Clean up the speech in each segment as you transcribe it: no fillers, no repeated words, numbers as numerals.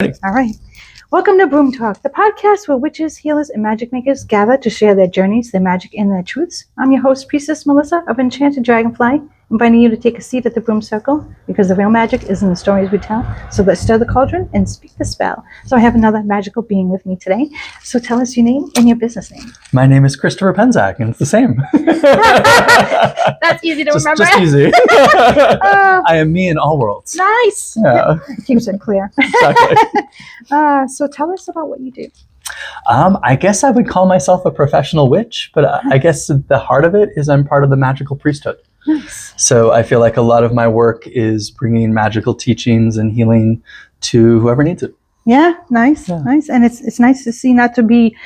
All right. Welcome to Broom Talk, the podcast where witches, healers, and magic makers gather to share their journeys, their magic, and their truths. I'm your host, Priestess Mellisa of Enchanted Dragonfly, inviting you to take a seat at the broom circle because the real magic is in the stories we tell. So let's stir the cauldron and speak the spell. So I have another magical being with me today. So tell us your name and your business name. My name is Christopher Penczak, and it's the same. That's easy to remember. Just easy. I am me in all worlds. Nice. Yeah. Keeps it clear. Exactly. So tell us about what you do. I guess I would call myself a professional witch, but I guess the heart of it is I'm part of the magical priesthood. Nice. So I feel like a lot of my work is bringing magical teachings and healing to whoever needs it. Yeah, nice, nice. And it's nice to see, not to be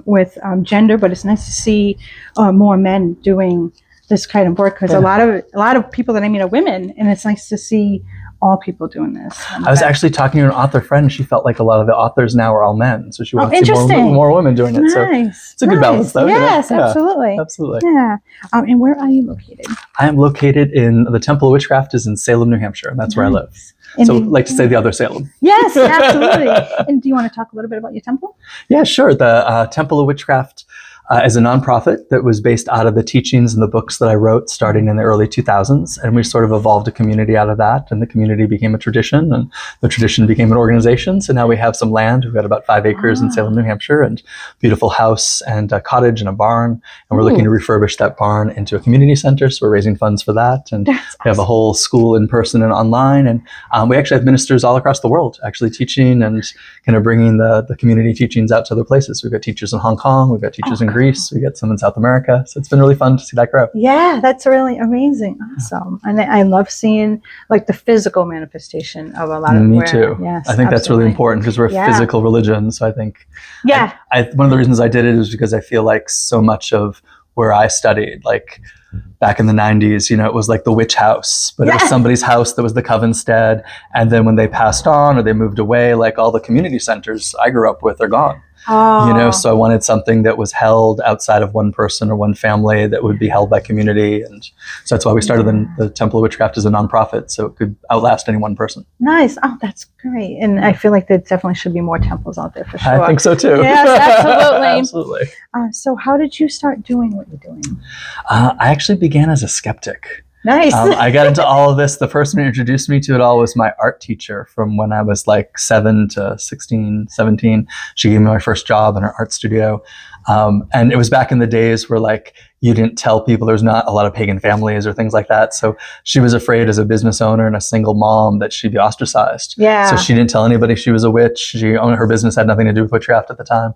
with gender, but it's nice to see more men doing this kind of work, because a lot of people that I meet are women, and it's nice to see all people doing this. I was actually talking to an author friend. She felt like a lot of the authors now are all men, so she wanted to see more women doing it. Nice. So it's a good balance, though. Yes, absolutely. Absolutely. Yeah. And where are you located? I am located in the Temple of Witchcraft is in Salem, New Hampshire, and that's where I live. And so like to say the other Salem. Yes, absolutely. And do you want to talk a little bit about your temple? Yeah, sure. The Temple of Witchcraft is a nonprofit that was based out of the teachings and the books that I wrote starting in the early 2000s. And we sort of evolved a community out of that. And the community became a tradition, and the tradition became an organization. So now we have some land. We've got about 5 acres in Salem, New Hampshire, and beautiful house and a cottage and a barn. And we're looking to refurbish that barn into a community center. So we're raising funds for that. And we have a whole school in person and online. And we actually have ministers all across the world actually teaching and kind of bringing the community teachings out to other places. We've got teachers in Hong Kong. We've got teachers in Greece. We got some in South America. So it's been really fun to see that grow. Yeah, that's really amazing. Awesome. And I love seeing like the physical manifestation of a lot of Me too. Yes, I think that's really important because we're a physical religion. So I think one of the reasons I did it is because I feel like so much of where I studied, like back in the 90s, it was like the witch house, but it was somebody's house that was the covenstead. And then when they passed on or they moved away, like all the community centers I grew up with are gone. So I wanted something that was held outside of one person or one family that would be held by community. And so that's why we started the Temple of Witchcraft as a nonprofit, so it could outlast any one person. Nice. Oh, that's great. And I feel like there definitely should be more temples out there for sure. I think so too. Yes, absolutely. Absolutely. So how did you start doing what you're doing? I actually began as a skeptic. Nice. I got into all of this. The person who introduced me to it all was my art teacher from when I was like 7 to 16, 17. She gave me my first job in her art studio. And it was back in the days where like you didn't tell people, there's not a lot of pagan families or things like that. So she was afraid as a business owner and a single mom that she'd be ostracized. Yeah. So she didn't tell anybody she was a witch. She owned her business, had nothing to do with witchcraft at the time.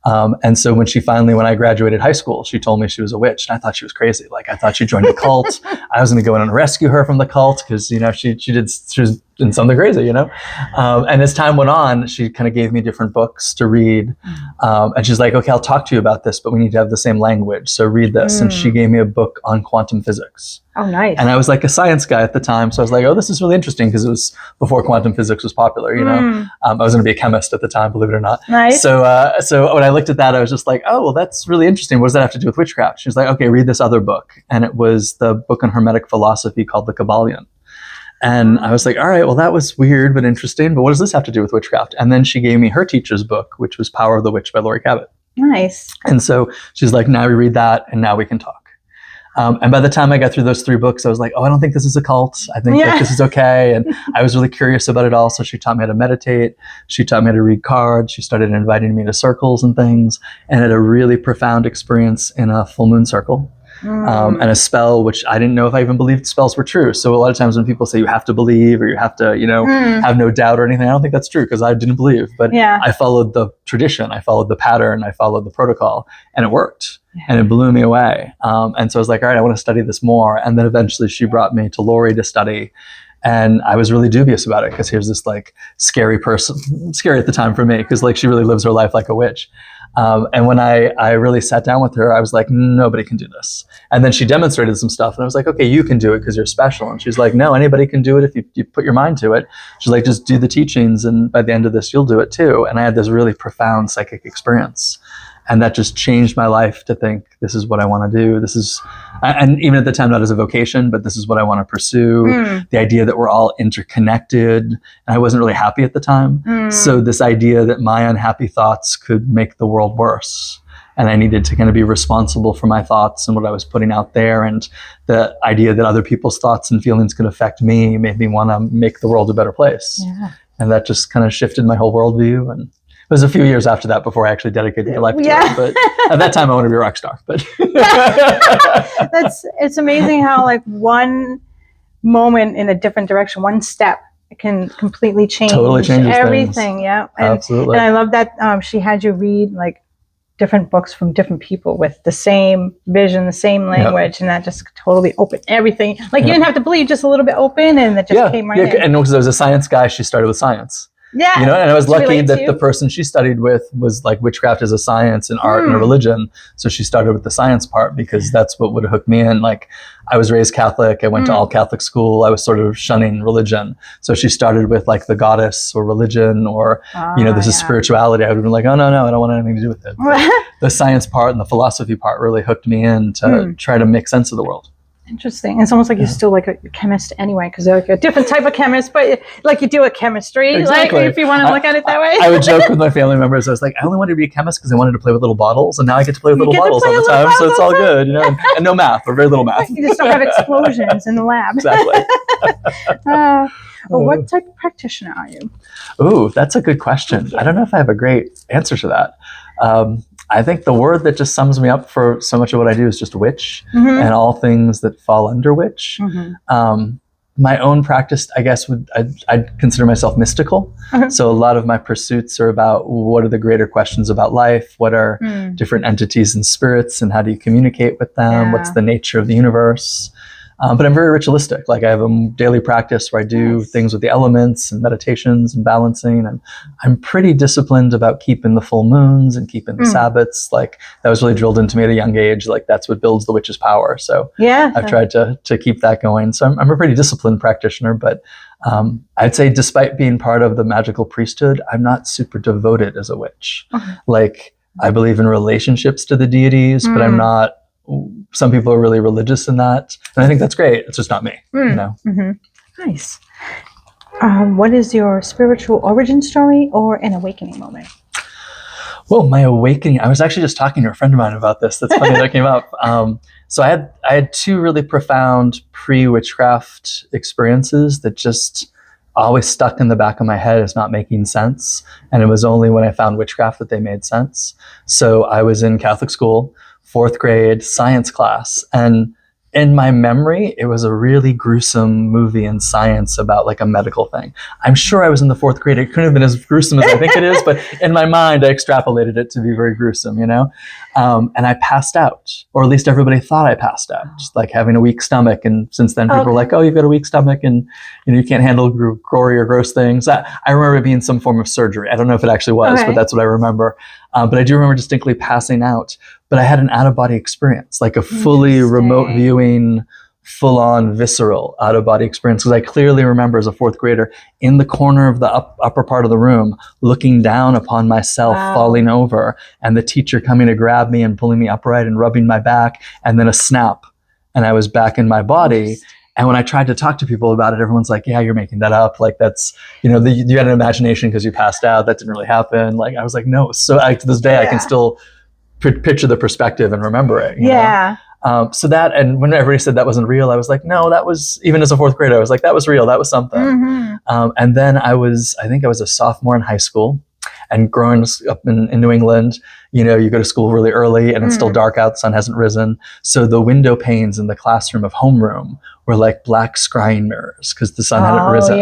And so when I graduated high school, she told me she was a witch, and I thought she was crazy. Like I thought she joined a cult. I was going to go in and rescue her from the cult because, she was in something crazy, And as time went on, she kind of gave me different books to read. And she's like, okay, I'll talk to you about this, but we need to have the same language. So read this. And she gave me a book on quantum physics. Oh, nice. And I was like a science guy at the time. So I was like, oh, this is really interesting because it was before quantum physics was popular, I was going to be a chemist at the time, believe it or not. Nice. So when I looked at that, I was just like, oh, well, that's really interesting. What does that have to do with witchcraft? She was like, okay, read this other book. And it was the book on Hermetic philosophy called the Kabbalion. And I was like, all right, well, that was weird but interesting. But what does this have to do with witchcraft? And then she gave me her teacher's book, which was Power of the Witch by Laurie Cabot. Nice. And so she's like, now we read that and now we can talk. And by the time I got through those 3 books, I was like, oh, I don't think this is a cult. I think that this is okay. And I was really curious about it all. So she taught me how to meditate. She taught me how to read cards. She started inviting me to circles and things, and had a really profound experience in a full moon circle. And a spell, which I didn't know if I even believed spells were true. So a lot of times when people say you have to believe or you have to, have no doubt or anything, I don't think that's true because I didn't believe. But I followed the tradition, I followed the pattern, I followed the protocol, and it worked. And it blew me away. And so I was like, all right, I want to study this more. And then eventually she brought me to Laurie to study. And I was really dubious about it because here's this like scary person, scary at the time for me because like she really lives her life like a witch. And when I really sat down with her, I was like, nobody can do this. And then she demonstrated some stuff and I was like, okay, you can do it because you're special. And she's like, no, anybody can do it if you put your mind to it. She's like, just do the teachings and by the end of this, you'll do it too. And I had this really profound psychic experience. And that just changed my life to think, this is what I want to do. This is, and even at the time, not as a vocation, but this is what I want to pursue. The idea that we're all interconnected. And I wasn't really happy at the time. So this idea that my unhappy thoughts could make the world worse. And I needed to kind of be responsible for my thoughts and what I was putting out there. And the idea that other people's thoughts and feelings could affect me made me want to make the world a better place. Yeah. And that just kind of shifted my whole worldview. And it was a few years after that before I actually dedicated my life to it. But at that time, I wanted to be a rock star. But it's amazing how like one moment in a different direction, one step can completely change everything. Things. Yeah, absolutely. And I love that she had you read like different books from different people with the same vision, the same language, and that just totally opened everything. Like you didn't have to believe, just a little bit open, and it just came right in. And because I was a science guy, she started with science. Yeah. You know, and I was lucky that the person she studied with was like witchcraft as a science and art and a religion. So she started with the science part because that's what would have hooked me in. Like I was raised Catholic. I went to all Catholic school. I was sort of shunning religion. So she started with like the goddess or religion or, this is spirituality. I would have been like, oh, no, I don't want anything to do with it. The science part and the philosophy part really hooked me in to try to make sense of the world. Interesting. It's almost like you're still like a chemist anyway, because they're like a different type of chemist, but like you do a chemistry, exactly. Like if you want to look at it that way. I would joke with my family members. I was like, I only wanted to be a chemist because I wanted to play with little bottles, and now I get to play with little bottles all the time, so it's all good, you know. And no math, or very little math. You just don't have explosions in the lab. Exactly. What type of practitioner are you? Ooh, that's a good question. I don't know if I have a great answer to that. I think the word that just sums me up for so much of what I do is just witch, and all things that fall under witch. My own practice, I guess, I'd consider myself mystical. So a lot of my pursuits are about what are the greater questions about life? What are different entities and spirits, and how do you communicate with them? What's the nature of the universe? But I'm very ritualistic. Like I have a daily practice where I do things with the elements and meditations and balancing. And I'm pretty disciplined about keeping the full moons and keeping the Sabbats. Like that was really drilled into me at a young age. Like that's what builds the witch's power. So I've tried to keep that going. So I'm a pretty disciplined practitioner, but I'd say despite being part of the magical priesthood, I'm not super devoted as a witch. Like I believe in relationships to the deities, but I'm not. Some people are really religious in that, and I think that's great. It's just not me, you know. Nice. What is your spiritual origin story or an awakening moment? Well, my awakening. I was actually just talking to a friend of mine about this. That's funny that came up. So I had two really profound pre-witchcraft experiences that just always stuck in the back of my head as not making sense, and it was only when I found witchcraft that they made sense. So I was in Catholic school. 4th grade science class. And in my memory, it was a really gruesome movie in science about like a medical thing. I'm sure I was in the 4th grade. It couldn't have been as gruesome as I think it is, but in my mind, I extrapolated it to be very gruesome, you know? And I passed out, or at least everybody thought I passed out, just like having a weak stomach. And since then people were like, oh, you've got a weak stomach and you can't handle gory or gross things. I remember it being some form of surgery. I don't know if it actually was, but that's what I remember. But I do remember distinctly passing out. But I had an out-of-body experience, like a fully remote viewing, full-on visceral out-of-body experience. Because I clearly remember as a 4th grader in the corner of the upper part of the room, looking down upon myself, falling over, and the teacher coming to grab me and pulling me upright and rubbing my back, and then a snap, and I was back in my body. And when I tried to talk to people about it, everyone's like, yeah, you're making that up. Like that's, you had an imagination because you passed out. That didn't really happen. Like I was like, no. So to this day, I can still picture the perspective and remember it. You know? So that, and when everybody said that wasn't real, I was like, no, that was, even as a 4th grader, I was like, that was real. That was something. And then I think I was a sophomore in high school, and growing up in New England, you go to school really early and it's still dark out, the sun hasn't risen. So the window panes in the classroom of homeroom were like black scrying mirrors because the sun hadn't risen.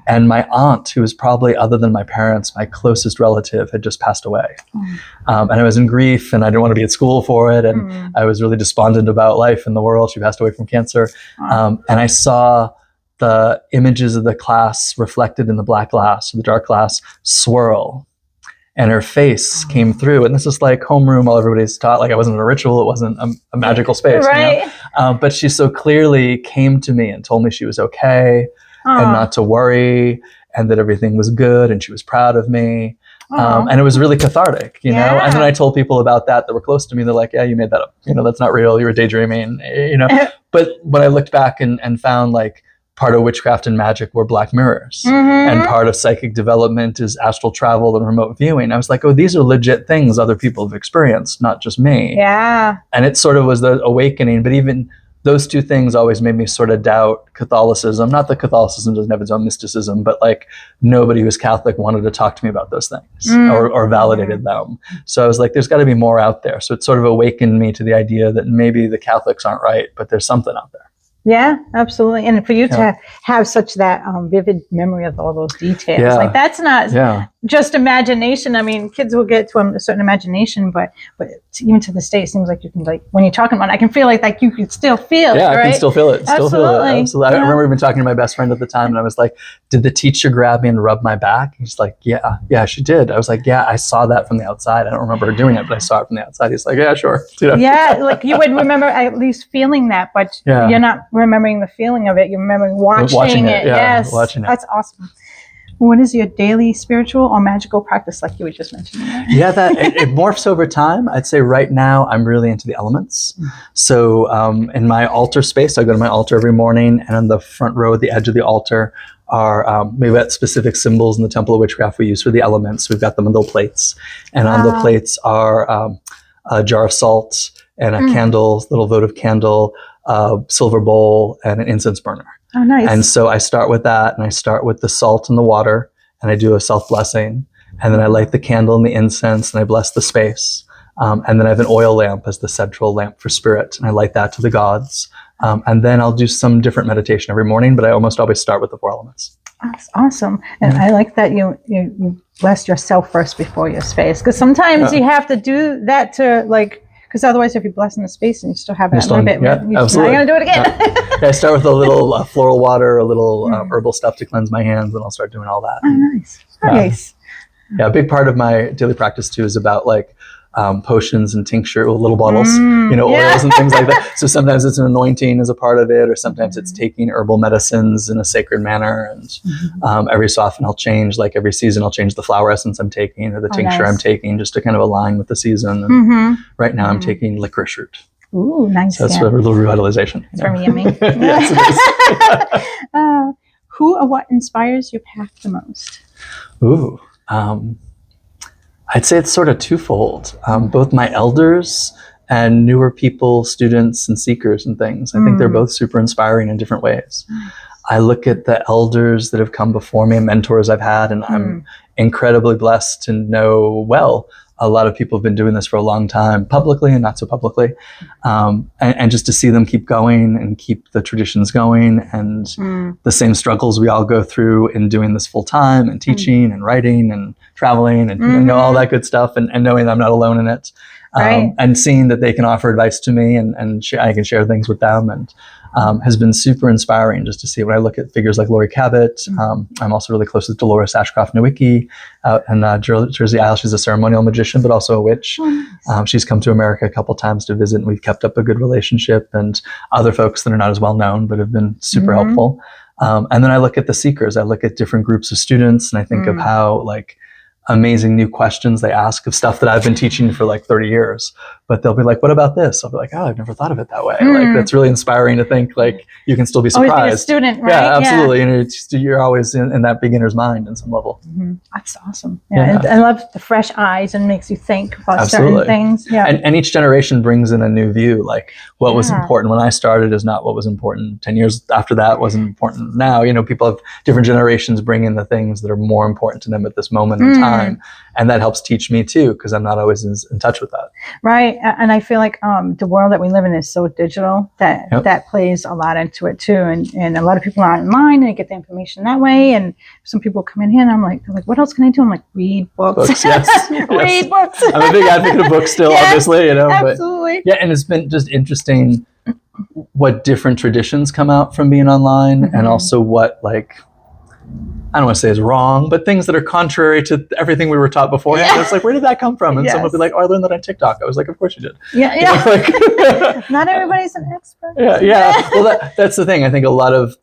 And my aunt, who was probably, other than my parents, my closest relative, had just passed away. And I was in grief and I didn't want to be at school for it. And I was really despondent about life in the world. She passed away from cancer. And I saw the images of the class reflected in the black glass, or the dark glass, swirl. And her face came through. And this is like homeroom, all everybody's taught. Like, it wasn't a ritual. It wasn't a magical space. Right. But she so clearly came to me and told me she was okay and not to worry and that everything was good and she was proud of me. And it was really cathartic, you know? And then I told people about that were close to me. They're like, yeah, you made that up. You know, that's not real. You were daydreaming, you know? But when I looked back and found like part of witchcraft and magic were black mirrors, and part of psychic development is astral travel and remote viewing, I was like, oh, these are legit things other people have experienced, not just me. Yeah. And it sort of was the awakening. But even those two things always made me sort of doubt Catholicism. Not that Catholicism doesn't have its own mysticism, but like nobody who's Catholic wanted to talk to me about those things or validated them. So I was like, there's got to be more out there. So it sort of awakened me to the idea that maybe the Catholics aren't right, but there's something out there. Yeah, absolutely. And for you to have such that vivid memory of all those details, like that's not just imagination. I mean, kids will get to a certain imagination, but even to this day, it seems like you can, like, when you're talking about it, I can feel like you can still feel it, right? I can still feel it. Absolutely. Absolutely. I remember even talking to my best friend at the time, and I was like, did the teacher grab me and rub my back? He's like, yeah, she did. I was like, yeah, I saw that from the outside. I don't remember her doing it, but I saw it from the outside. He's like, yeah, sure. You know? Yeah, like you would remember at least feeling that, but you're not remembering the feeling of it. You're remembering watching it. Yes, watching it. That's awesome. What is your daily spiritual or magical practice, like you were just mentioning? Yeah, it morphs over time. I'd say right now I'm really into the elements. So in my altar space, I go to my altar every morning, and on the front row at the edge of the altar are we've got specific symbols in the Temple of Witchcraft we use for the elements. We've got them on little plates, and on the plates are a jar of salt and a candle, little votive candle, a silver bowl, and an incense burner. Oh, nice. And so I start with that, and I start with the salt and the water, and I do a self-blessing, and then I light the candle and the incense, and I bless the space. And then I have an oil lamp as the central lamp for spirit, and I light that to the gods. And then I'll do some different meditation every morning, but I almost always start with the 4 elements. That's awesome. And I like that you bless yourself first before your space, because sometimes you have to do that to, like, because otherwise, if you're blessing the space and you still have that little bit, absolutely. I'm going to do it again. I start with a little floral water, a little herbal stuff to cleanse my hands, and I'll start doing all that. Oh, nice. Nice. Yeah, a big part of my daily practice, too, is about, like, potions and tincture, little bottles, oils and things like that. So sometimes it's an anointing as a part of it, or sometimes it's taking herbal medicines in a sacred manner. And every so often I'll change, like every season I'll change the flower essence I'm taking or the tincture I'm taking, just to kind of align with the season. And right now I'm taking licorice root. Ooh, nice. So that's a little revitalization. It's very yummy. Yes, it is. Who or what inspires your path the most? Ooh, I'd say it's sort of twofold. Both my elders and newer people, students and seekers and things. I think they're both super inspiring in different ways. I look at the elders that have come before me, mentors I've had, and I'm incredibly blessed to know well. A lot of people have been doing this for a long time, publicly and not so publicly. And just to see them keep going and keep the traditions going, and the same struggles we all go through in doing this full time and teaching and writing and traveling and all that good stuff, and knowing that I'm not alone in it. And seeing that they can offer advice to me and I can share things with them, and has been super inspiring just to see. When I look at figures like Laurie Cabot, I'm also really close with Dolores Ashcroft-Nowicki out in Jersey Isle. She's a ceremonial magician, but also a witch. She's come to America a couple times to visit, and we've kept up a good relationship, and other folks that are not as well known, but have been super helpful. And then I look at the seekers. I look at different groups of students, and I think of how, like, amazing new questions they ask of stuff that I've been teaching for like 30 years. But they'll be like, what about this? I'll be like, oh, I've never thought of it that way. Like, that's really inspiring to think, like, you can still be surprised. Always be a student, right? Yeah, absolutely. And you're always in that beginner's mind in some level. That's awesome. Yeah. And I love the fresh eyes, and makes you think about certain things. Yeah. And each generation brings in a new view. Like, what was important when I started is not what was important 10 years after that wasn't important now. People have different generations bring in the things that are more important to them at this moment in time. And that helps teach me too, because I'm not always in touch with that. Right. And I feel like the world that we live in is so digital that that plays a lot into it too. And a lot of people are online and they get the information that way. And some people come in here and I'm like, what else can I do? I'm like, read books. Yes. Read books. I'm a big advocate of books still, obviously, Absolutely. But and it's been just interesting what different traditions come out from being online, and also what, like, I don't want to say is wrong, but things that are contrary to everything we were taught beforehand. It's like, where did that come from? And someone would be like, oh, I learned that on TikTok. I was like, of course you did. Like, not everybody's an expert. Well, that's the thing. I think a lot of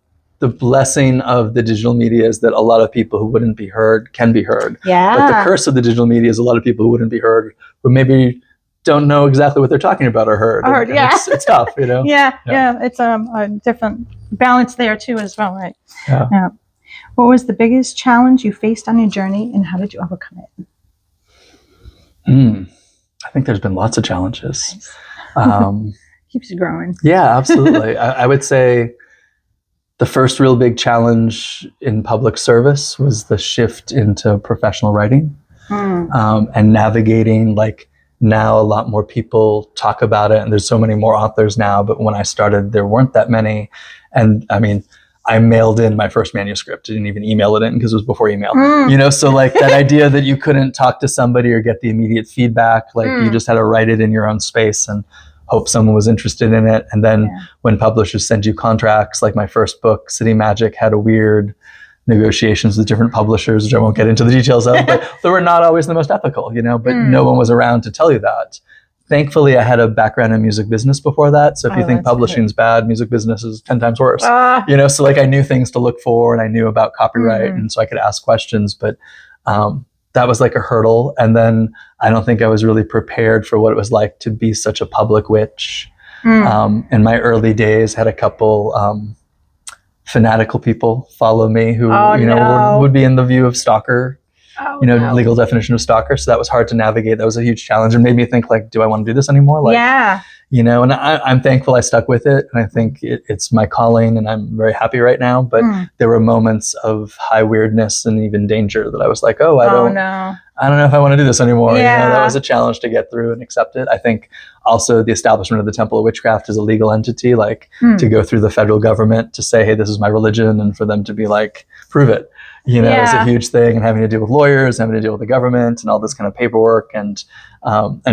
the blessing of the digital media is that a lot of people who wouldn't be heard can be heard. Yeah. But the curse of the digital media is a lot of people who wouldn't be heard, who maybe don't know exactly what they're talking about or heard. And Yeah. it's tough, you know? Yeah. It's a different balance there too as well, right? Yeah. What was the biggest challenge you faced on your journey, and how did you overcome it? I think there's been lots of challenges. Nice. Keeps you growing. Yeah, absolutely. I would say the first real big challenge in public service was the shift into professional writing, and navigating, like, now a lot more people talk about it and there's so many more authors now, but when I started there weren't that many. And I mean, I mailed in my first manuscript. I didn't even email it in because it was before email. You know, so like that idea that you couldn't talk to somebody or get the immediate feedback, like you just had to write it in your own space and hope someone was interested in it. And then when publishers send you contracts, like my first book, City Magic, had a weird negotiations with different publishers, which I won't get into the details of, but they were not always the most ethical, you know, but no one was around to tell you that. Thankfully, I had a background in music business before that. So if you think publishing is bad, music business is 10 times worse. You know, so like I knew things to look for and I knew about copyright and so I could ask questions, but that was like a hurdle. And then I don't think I was really prepared for what it was like to be such a public witch. In my early days, had a couple fanatical people follow me who, would be in the view of stalker, legal definition of stalker. So that was hard to navigate. That was a huge challenge and made me think, like, do I want to do this anymore? Like, and I'm thankful I stuck with it. And I think it's my calling and I'm very happy right now. But there were moments of high weirdness and even danger that I was like, I don't know if I want to do this anymore. That was a challenge to get through and accept it. I think also the establishment of the Temple of Witchcraft as a legal entity, like to go through the federal government to say, hey, this is my religion, and for them to be like, prove it, is a huge thing, and having to deal with lawyers, having to deal with the government and all this kind of paperwork and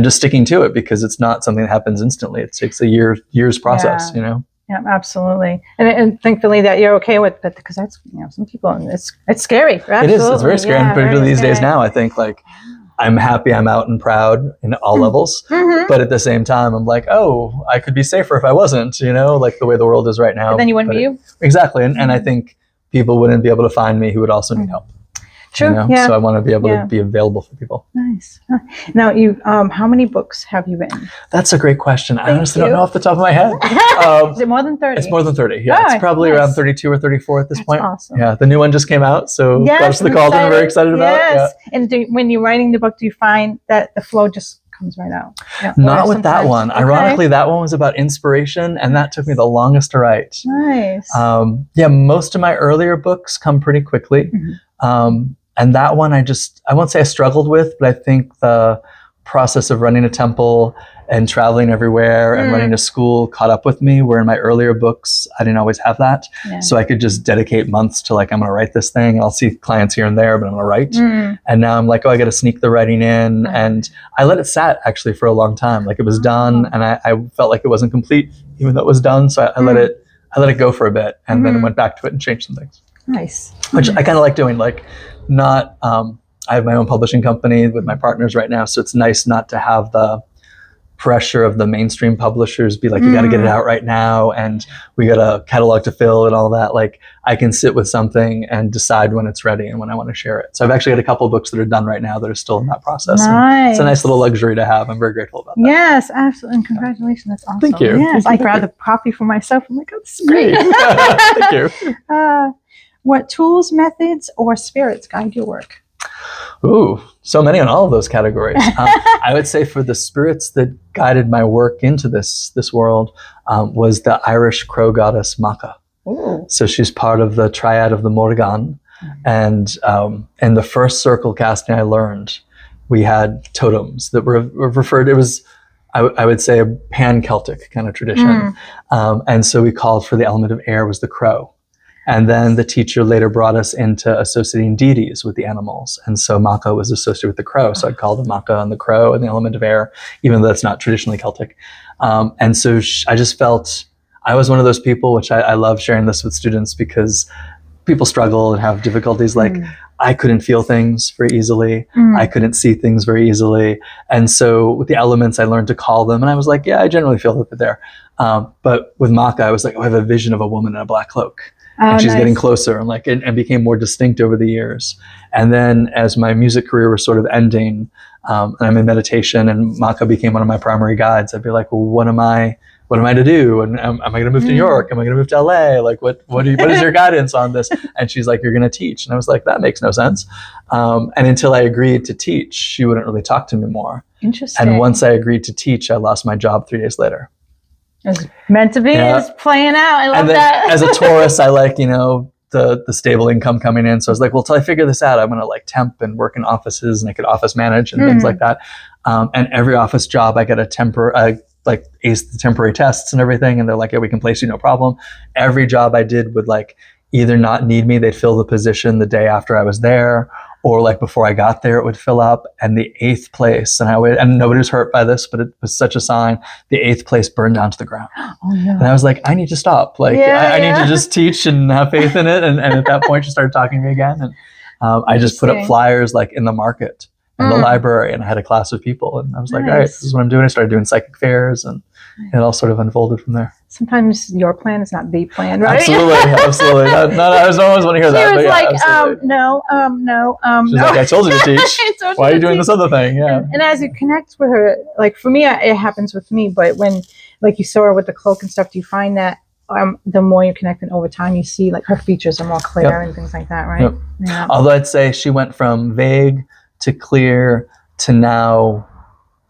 just sticking to it because it's not something that happens instantly. It takes a year's process, Yeah, absolutely. And thankfully that you're okay with it, because that's, some people, it's scary. Absolutely. It is. It's very scary. And particularly these days now, I think, like, I'm happy I'm out and proud in all levels. But at the same time, I'm like, I could be safer if I wasn't, like the way the world is right now. But then you wouldn't be you. Exactly. And I think people wouldn't be able to find me who would also need help. True. So I want to be able to be available for people. Nice. Now, how many books have you written? That's a great question. I honestly don't know off the top of my head. Is it more than 30? It's more than 30. Yeah, it's probably around 32 or 34 at this point. Awesome. Yeah, the new one just came out, so that's the call I'm very excited about. Yes. Yeah. And when you're writing the book, do you find that the flow just comes right out? Not with that one. Okay. Ironically, that one was about inspiration, and that took me the longest to write. Nice. Most of my earlier books come pretty quickly. And that one I won't say I struggled with, but I think the process of running a temple and traveling everywhere and running a school caught up with me, where in my earlier books, I didn't always have that. So I could just dedicate months to, like, I'm going to write this thing. And I'll see clients here and there, but I'm going to write. And now I'm like, I got to sneak the writing in. And I let it sat actually for a long time. Like, it was done and I felt like it wasn't complete, even though it was done. So I let it go for a bit and then went back to it and changed some things. Nice. Which I kind of like doing, like, I have my own publishing company with my partners right now, so it's nice not to have the pressure of the mainstream publishers be like, you got to get it out right now, and we got a catalog to fill and all that. Like, I can sit with something and decide when it's ready and when I want to share it. So I've actually got a couple of books that are done right now that are still in that process. Nice. It's a nice little luxury to have. I'm very grateful about that. Yes, absolutely. And congratulations. That's awesome. Thank you. Yes, I grabbed a copy for myself. I'm like, this is great. Thank you. What tools, methods, or spirits guide your work? Ooh, so many on all of those categories. I would say for the spirits that guided my work into this world was the Irish crow goddess Macha. Ooh. So she's part of the triad of the Morgan. And in the first circle casting I learned, we had totems that were referred, it was, I would say, a pan-Celtic kind of tradition. And so we called for the element of air was the crow. And then the teacher later brought us into associating deities with the animals. And so Macha was associated with the crow. So I called the Macha and the crow and the element of air, even though that's not traditionally Celtic. And so I just felt, I was one of those people, which I love sharing this with students, because people struggle and have difficulties. Like, I couldn't feel things very easily. I couldn't see things very easily. And so with the elements, I learned to call them. And I was like, yeah, I generally feel that they're there. But with Macha, I was like, I have a vision of a woman in a black cloak. and she's getting closer and became more distinct over the years. And then as my music career was sort of ending, and I'm in meditation, and Maka became one of my primary guides, I'd be like, well, what am I to do? And am I going to move to New York? Am I going to move to LA? Like, what is your guidance on this? And she's like, you're going to teach. And I was like, that makes no sense. And until I agreed to teach, she wouldn't really talk to me more. Interesting. And once I agreed to teach, I lost my job 3 days later. It's meant to be. Yeah. It's playing out. I love that. As a Taurus, I like, the stable income coming in. So I was like, well, till I figure this out, I'm going to like temp and work in offices, and I could office manage and things like that. And every office job, I get like ace the temporary tests and everything. And they're like, yeah, we can place you, no problem. Every job I did would like either not need me. They'd fill the position the day after I was there, or like before I got there, it would fill up. And the 8th place, and nobody was hurt by this, but it was such a sign. The 8th place burned down to the ground. Oh, no. And I was like, I need to stop. Like, I need to just teach and have faith in it. And at that point, she started talking to me again. And I just put up flyers like in the market, in the library, and I had a class of people. And I was like, all right, this is what I'm doing. I started doing psychic fairs, and it all sort of unfolded from there. Sometimes your plan is not the plan, right? Absolutely. No, I don't always want to hear that. She was like, no. She's no. like, I told you to teach. Why are you doing this other thing? Yeah. And as you connect with her, like for me, it happens with me. But when, like you saw her with the cloak and stuff, do you find that the more you connect, and over time, you see like her features are more clear and things like that, right? Yep. Yeah. Although I'd say she went from vague to clear to now,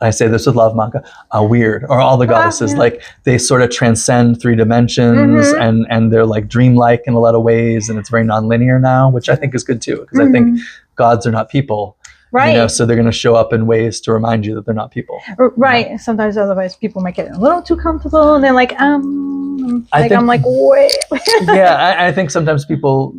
I say this with love, Maka, weird, or all the goddesses, like they sort of transcend 3 dimensions, and they're like dreamlike in a lot of ways, and it's very nonlinear now, which I think is good too, because I think gods are not people. Right. So they're going to show up in ways to remind you that they're not people. Right. Sometimes otherwise people might get a little too comfortable, and they're like, I'm like, wait. Yeah, I think sometimes people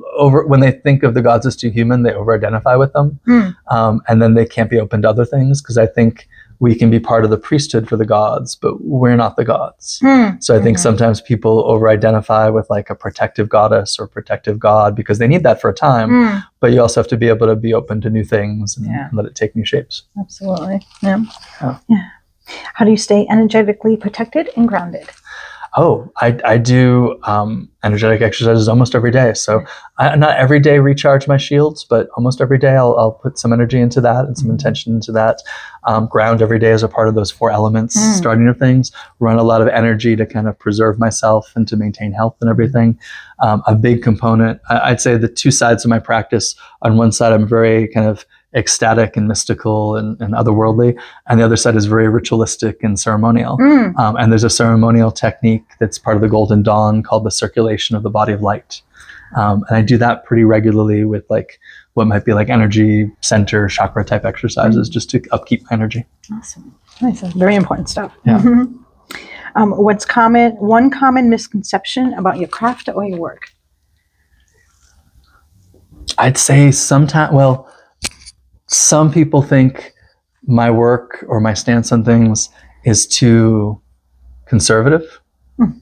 when they think of the gods as too human, they over-identify with them. And then they can't be open to other things, because I think we can be part of the priesthood for the gods, but we're not the gods. So I think sometimes people over-identify with like a protective goddess or protective god, because they need that for a time, but you also have to be able to be open to new things and let it take new shapes. Absolutely. Yeah. How do you stay energetically protected and grounded? I do energetic exercises almost every day. So I not every day recharge my shields, but almost every day I'll put some energy into that and some intention into that. Ground every day as a part of those 4 elements, starting of things. Run a lot of energy to kind of preserve myself and to maintain health and everything. A big component, I'd say the 2 sides of my practice. On one side, I'm very kind of ecstatic and mystical and otherworldly, and the other side is very ritualistic and ceremonial. And there's a ceremonial technique that's part of the Golden Dawn called the circulation of the body of light. And I do that pretty regularly with like what might be like energy center chakra type exercises, just to upkeep my energy. Awesome. Nice. That's very important stuff. Yeah. What's one common misconception about your craft or your work? I'd say some people think my work or my stance on things is too conservative,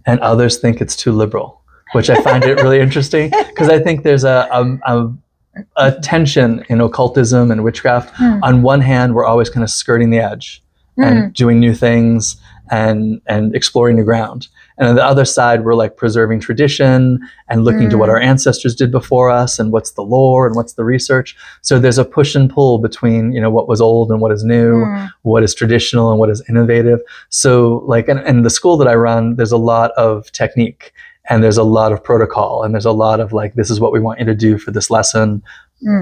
and others think it's too liberal, which I find it really interesting, because I think there's a tension in occultism and witchcraft. On one hand, we're always kind of skirting the edge and doing new things and exploring new ground. And on the other side, we're like preserving tradition and looking to what our ancestors did before us, and what's the lore and what's the research. So there's a push and pull between, what was old and what is new, what is traditional and what is innovative. So like, and the school that I run, there's a lot of technique, and there's a lot of protocol, and there's a lot of like, this is what we want you to do for this lesson.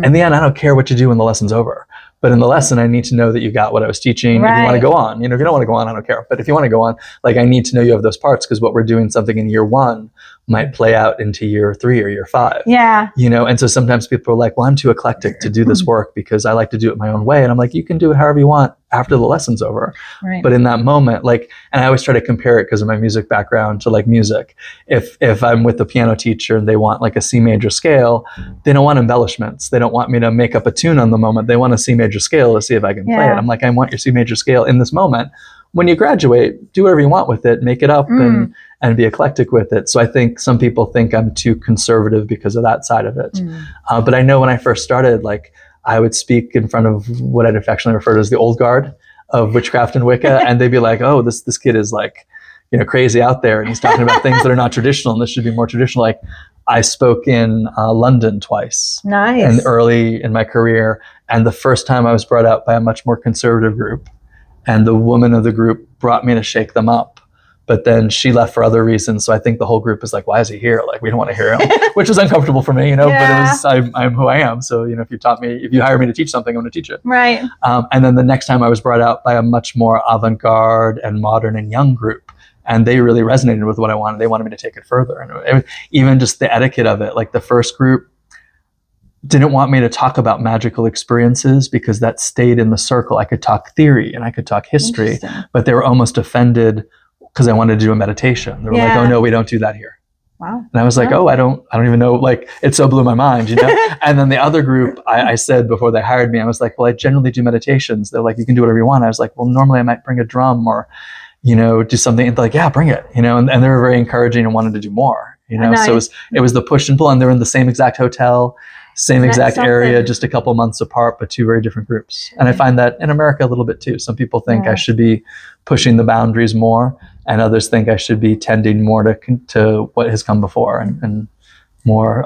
In the end, I don't care what you do when the lesson's over. But in the lesson, I need to know that you got what I was teaching. Right. If you want to go on, if you don't want to go on, I don't care. But if you want to go on, like I need to know you have those parts, because what we're doing something in year 1 might play out into year 3 or year 5. Yeah. And so sometimes people are like, well, I'm too eclectic to do this work because I like to do it my own way. And I'm like, you can do it however you want after the lesson's over. Right. But in that moment, like, and I always try to compare it because of my music background to like music. If I'm with the piano teacher and they want like a C major scale, they don't want embellishments. They don't want me to make up a tune on the moment. They want a C major scale to see if I can play it. I'm like, I want your C major scale in this moment. When you graduate, do whatever you want with it, make it up and be eclectic with it. So I think some people think I'm too conservative because of that side of it. But I know when I first started, like I would speak in front of what I'd affectionately refer to as the old guard of witchcraft and Wicca, and they'd be like, oh, this kid is like, crazy out there, and he's talking about things that are not traditional, and this should be more traditional. Like, I spoke in London twice. Nice. And early in my career. And the first time I was brought out by a much more conservative group. And the woman of the group brought me to shake them up. But then she left for other reasons. So I think the whole group was like, why is he here? Like, we don't want to hear him, which was uncomfortable for me, but I'm who I am. So, if you hire me to teach something, I'm going to teach it. Right. And then the next time I was brought out by a much more avant-garde and modern and young group. And they really resonated with what I wanted. They wanted me to take it further. And even just the etiquette of it, like the first group didn't want me to talk about magical experiences because that stayed in the circle. I could talk theory and I could talk history, but they were almost offended because I wanted to do a meditation. They were like, oh no, we don't do that here. Wow. And I was like, I don't even know. Like, it so blew my mind, And then the other group, I said before they hired me, I was like, well, I generally do meditations. They're like, you can do whatever you want. I was like, well, normally I might bring a drum or, do something. And they're like, yeah, bring it, and they were very encouraging and wanted to do more, Nice. So it was the push and pull, and they're in the same exact hotel, same exact area, just a couple months apart, but two very different groups. And I find that in America a little bit too. Some people think I should be pushing the boundaries more, and others think I should be tending more to what has come before and more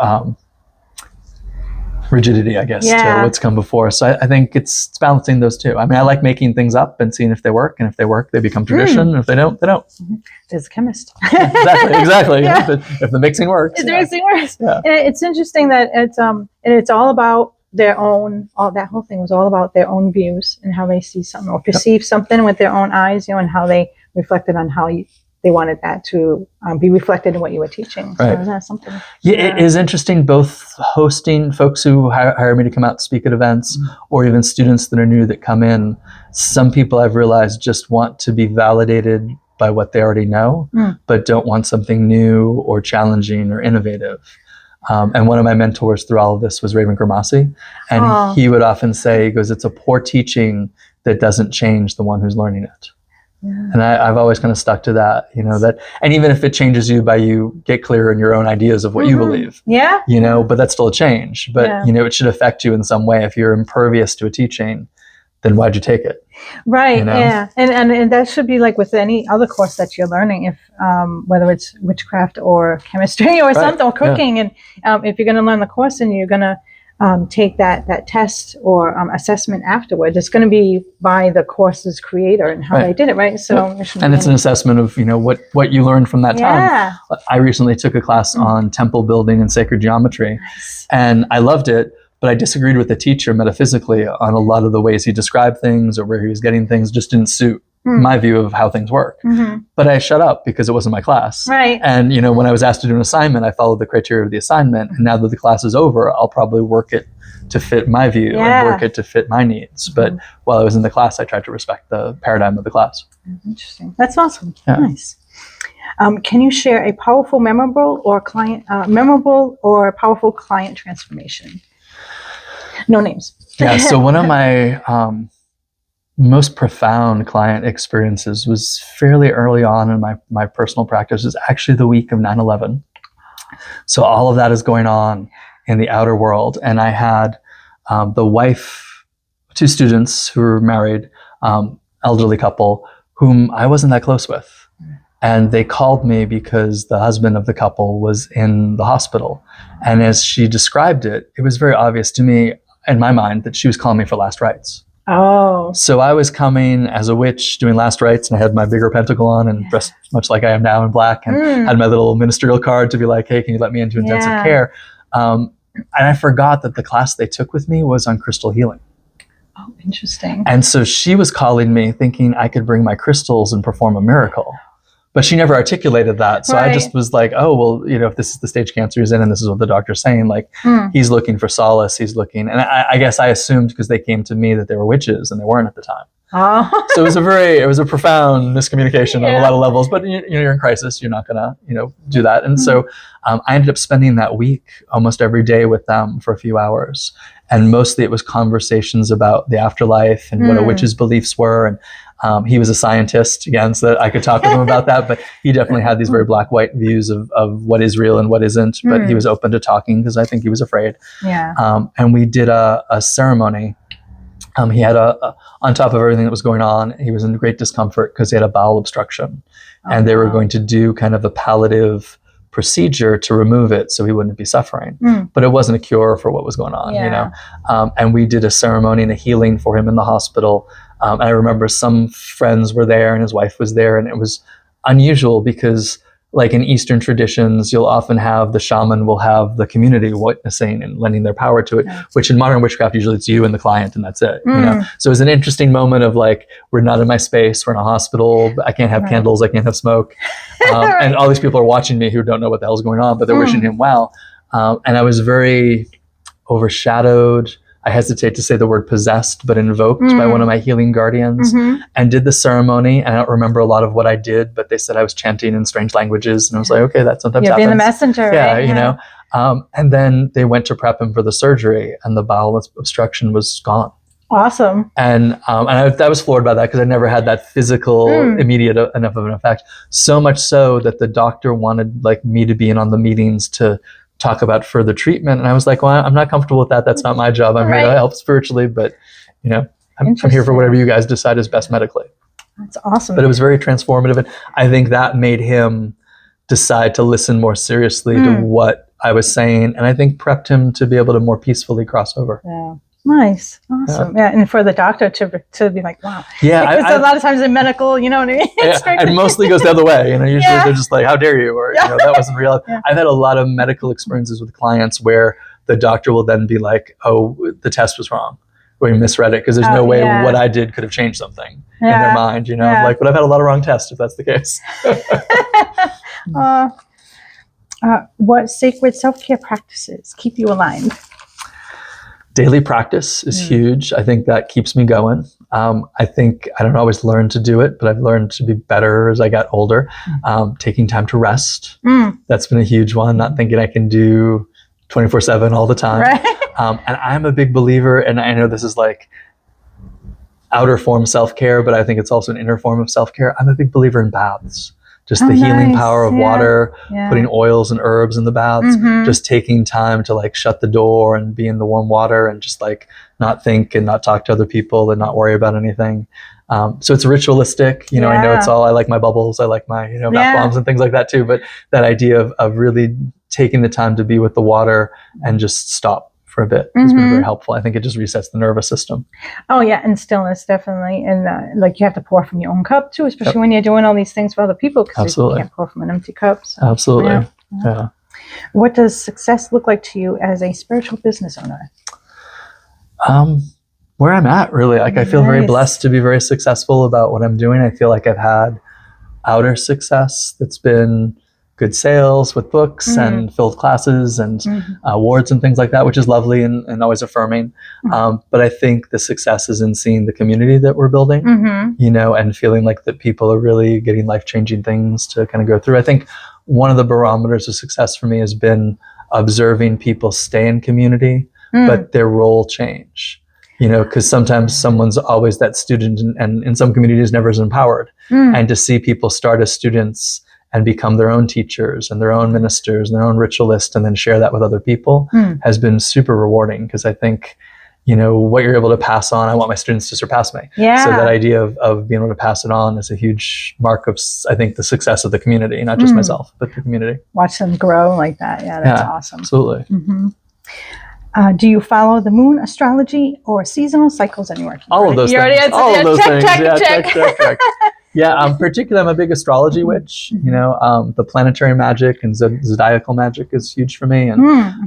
rigidity, I guess, to what's come before. So I think it's balancing those two. I mean, I like making things up and seeing if they work, and if they work, they become tradition. And if they don't, they don't. There's a chemist. Exactly. Yeah. If the mixing works. If the mixing works. Yeah. And it's interesting that it's all about their own. That whole thing was all about their own views and how they see something or perceive something with their own eyes, and how they reflected on how they wanted that to be reflected in what you were teaching. So right. That's something. Yeah, it is interesting, both hosting folks who hire me to come out and speak at events, or even students that are new that come in. Some people I've realized just want to be validated by what they already know, but don't want something new or challenging or innovative. And one of my mentors through all of this was Raven Grimassi. And he would often say, he goes, it's a poor teaching that doesn't change the one who's learning it. Yeah. And I've always kind of stuck to that, that, and even if it changes you by you get clear in your own ideas of what you believe, but that's still a change, but it should affect you in some way. If you're impervious to a teaching, then why'd you take it? Right. Yeah. And that should be like with any other course that you're learning, if, whether it's witchcraft or chemistry or something, or cooking. And, if you're going to learn the course and you're going to, take that test or assessment afterwards, it's going to be by the course's creator and how they did it, right? So, and it's an assessment of what you learned from that time. I recently took a class on temple building and sacred geometry, and I loved it. But I disagreed with the teacher metaphysically on a lot of the ways he described things or where he was getting things. Just didn't suit my view of how things work. But I shut up because it wasn't my class. Right. And when I was asked to do an assignment, I followed the criteria of the assignment. And now that the class is over, I'll probably work it to fit my view and work it to fit my needs. But while I was in the class, I tried to respect the paradigm of the class. Interesting. That's awesome. Yeah. Nice. Can you share a memorable or powerful client transformation? No names. Yeah. So one of my most profound client experiences was fairly early on in my personal practice. It was actually the week of 9/11. So all of that is going on in the outer world. And I had the wife, two students who were married, elderly couple, whom I wasn't that close with. And they called me because the husband of the couple was in the hospital. And as she described it, it was very obvious to me, in my mind, that she was calling me for last rites. Oh. So I was coming as a witch doing last rites, and I had my bigger pentacle on and dressed much like I am now in black, and had my little ministerial card to be like, hey, can you let me into intensive care? And I forgot that the class they took with me was on crystal healing. Oh, interesting. And so she was calling me thinking I could bring my crystals and perform a miracle. But she never articulated that. So I just was like, oh, well, if this is the stage cancer he's in and this is what the doctor's saying, like he's looking for solace, he's looking. And I guess I assumed because they came to me that they were witches and they weren't at the time. Oh. So it was a profound miscommunication on a lot of levels, but you're in crisis. You're not going to, do that. And so I ended up spending that week almost every day with them for a few hours. And mostly it was conversations about the afterlife and what a witch's beliefs were. And he was a scientist, again, so that I could talk with him about that, but he definitely had these very black-white views of what is real and what isn't, but he was open to talking because I think he was afraid. Yeah. And we did a ceremony. He had on top of everything that was going on, he was in great discomfort because he had a bowel obstruction. And they were going to do kind of a palliative procedure to remove it so he wouldn't be suffering. But it wasn't a cure for what was going on, you know? And we did a ceremony and a healing for him in the hospital. And I remember some friends were there and his wife was there, and it was unusual because like in Eastern traditions, you'll often have the shaman will have the community witnessing and lending their power to it, which in modern witchcraft, usually it's you and the client and that's it. You know? So it was an interesting moment of like, we're not in my space, we're in a hospital, I can't have candles, I can't have smoke. And all these people are watching me who don't know what the hell's going on, but they're wishing him well. And I was very overshadowed. I hesitate to say the word possessed, but invoked by one of my healing guardians, and did the ceremony. And I don't remember a lot of what I did, but they said I was chanting in strange languages. And I was like, okay, that sometimes happens. Being the messenger. Yeah, right? you know. And then they went to prep him for the surgery, and the bowel obstruction was gone. Awesome. And I was floored by that because I never had that physical, immediate enough of an effect. So much so that the doctor wanted like me to be in on the meetings to talk about further treatment. And I was like, well, I'm not comfortable with that. That's not my job. I'm here to help spiritually, but you know, I'm here for whatever you guys decide is best medically. That's awesome. But it was very transformative. And I think that made him decide to listen more seriously to what I was saying. And I think prepped him to be able to more peacefully cross over. Yeah. Nice. Awesome. Yeah. And for the doctor to be like, wow. Yeah. Because a lot of times in medical, you know what I mean? It mostly goes the other way. You know, usually they're just like, how dare you? Or, you know, that wasn't real. I've had a lot of medical experiences with clients where the doctor will then be like, oh, the test was wrong. Or you misread it because there's no way what I did could have changed something in their mind, you know? I'm like, but I've had a lot of wrong tests if that's the case. What sacred self-care practices keep you aligned? Daily practice is huge. I think that keeps me going. I think I don't always learn to do it, but I've learned to be better as I got older. Taking time to rest. That's been a huge one. Not thinking I can do 24/7 all the time. Right. And I'm a big believer, and I know this is like outer form self-care, but I think it's also an inner form of self-care. I'm a big believer in baths. Just the healing power of water, putting oils and herbs in the baths, just taking time to like shut the door and be in the warm water and just like not think and not talk to other people and not worry about anything. So it's ritualistic, you know, I know it's all, I like my bubbles, I like my, you know, bath bombs and things like that too. But that idea of really taking the time to be with the water and just stop for a bit has been very helpful. I think it just resets the nervous system. Oh yeah, and stillness definitely, and like you have to pour from your own cup too, especially when you're doing all these things for other people, because you can't pour from an empty cup. So, Absolutely. What does success look like to you as a spiritual business owner? Where I'm at, really. Like I feel very blessed to be very successful about what I'm doing. I feel like I've had outer success that's been good sales with books and filled classes and awards and things like that, which is lovely and always affirming. But I think the success is in seeing the community that we're building, you know, and feeling like that people are really getting life-changing things to kind of go through. I think one of the barometers of success for me has been observing people stay in community, but their role change. You know, because sometimes someone's always that student and in some communities never is empowered. And to see people start as students and become their own teachers and their own ministers and their own ritualists and then share that with other people has been super rewarding, because I think, you know, what you're able to pass on, I want my students to surpass me. Yeah. So that idea of being able to pass it on is a huge mark of, I think, the success of the community, not just myself, but the community. Watch them grow like that. Yeah, that's awesome. Absolutely. Do you follow the moon astrology or seasonal cycles anywhere? All of those things. All of those things. Check. Yeah, particularly I'm a big astrology witch. You know, the planetary magic and zodiacal magic is huge for me. And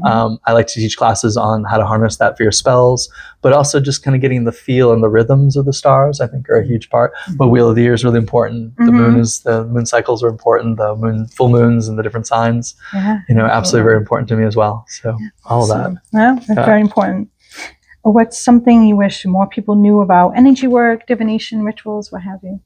I like to teach classes on how to harness that for your spells, but also just kind of getting the feel and the rhythms of the stars, I think, are a huge part. But Wheel of the Year is really important. The moon cycles are important. The full moons and the different signs, you know, absolutely very important to me as well. So all of that. Yeah, that's very important. What's something you wish more people knew about energy work, divination, rituals, what have you?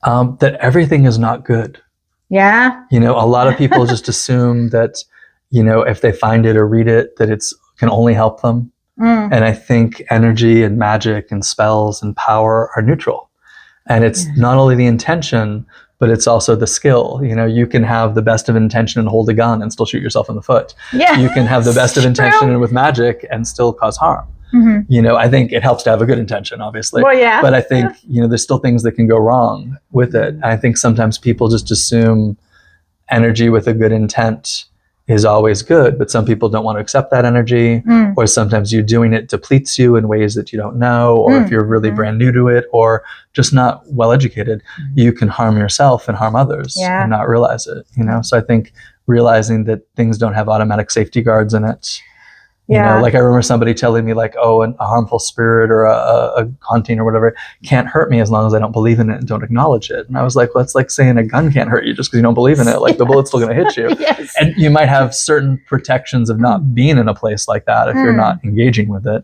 That everything is not good. Yeah. You know, a lot of people just assume that, you know, if they find it or read it, that it's can only help them. And I think energy and magic and spells and power are neutral. And it's not only the intention, but it's also the skill. You know, you can have the best of intention and hold a gun and still shoot yourself in the foot. Yeah. You can have the best of intention and with magic and still cause harm. You know, I think it helps to have a good intention, obviously. Well, yeah. But I think, you know, there's still things that can go wrong with it. And I think sometimes people just assume energy with a good intent is always good, but some people don't want to accept that energy, or sometimes you doing it depletes you in ways that you don't know, or if you're really brand new to it, or just not well educated, you can harm yourself and harm others and not realize it, you know? So I think realizing that things don't have automatic safety guards in it. You know, like I remember somebody telling me like, oh, a harmful spirit or a haunting or whatever can't hurt me as long as I don't believe in it and don't acknowledge it. And I was like, well, it's like saying a gun can't hurt you just because you don't believe in it. Like the bullet's still going to hit you. And you might have certain protections of not being in a place like that if you're not engaging with it.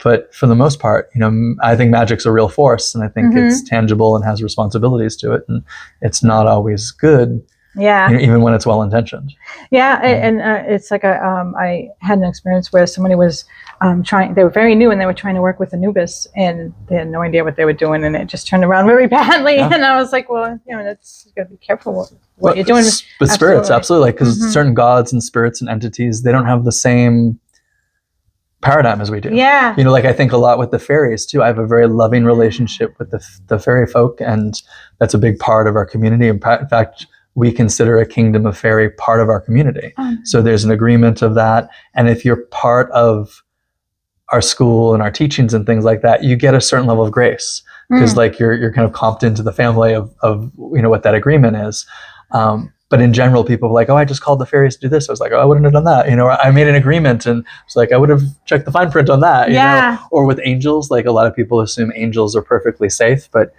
But for the most part, you know, I think magic's a real force, and I think it's tangible and has responsibilities to it, and it's not always good. You know, even when it's well intentioned. And it's like I had an experience where somebody was trying. They were very new, and they were trying to work with Anubis, and they had no idea what they were doing, and it just turned around really badly. And I was like, well, you know, that's you got to be careful what you're doing. But spirits, absolutely, because certain gods and spirits and entities, they don't have the same paradigm as we do. You know, like I think a lot with the fairies too. I have a very loving relationship with the fairy folk, and that's a big part of our community. In fact, we consider a kingdom of fairy part of our community. So there's an agreement of that. And if you're part of our school and our teachings and things like that, you get a certain level of grace, because like you're kind of comped into the family of you know what that agreement is. But in general, people are like, oh, I just called the fairies to do this. I was like, oh, I wouldn't have done that. You know, I made an agreement, and it's like, I would have checked the fine print on that. You know? Or with angels, like a lot of people assume angels are perfectly safe. But,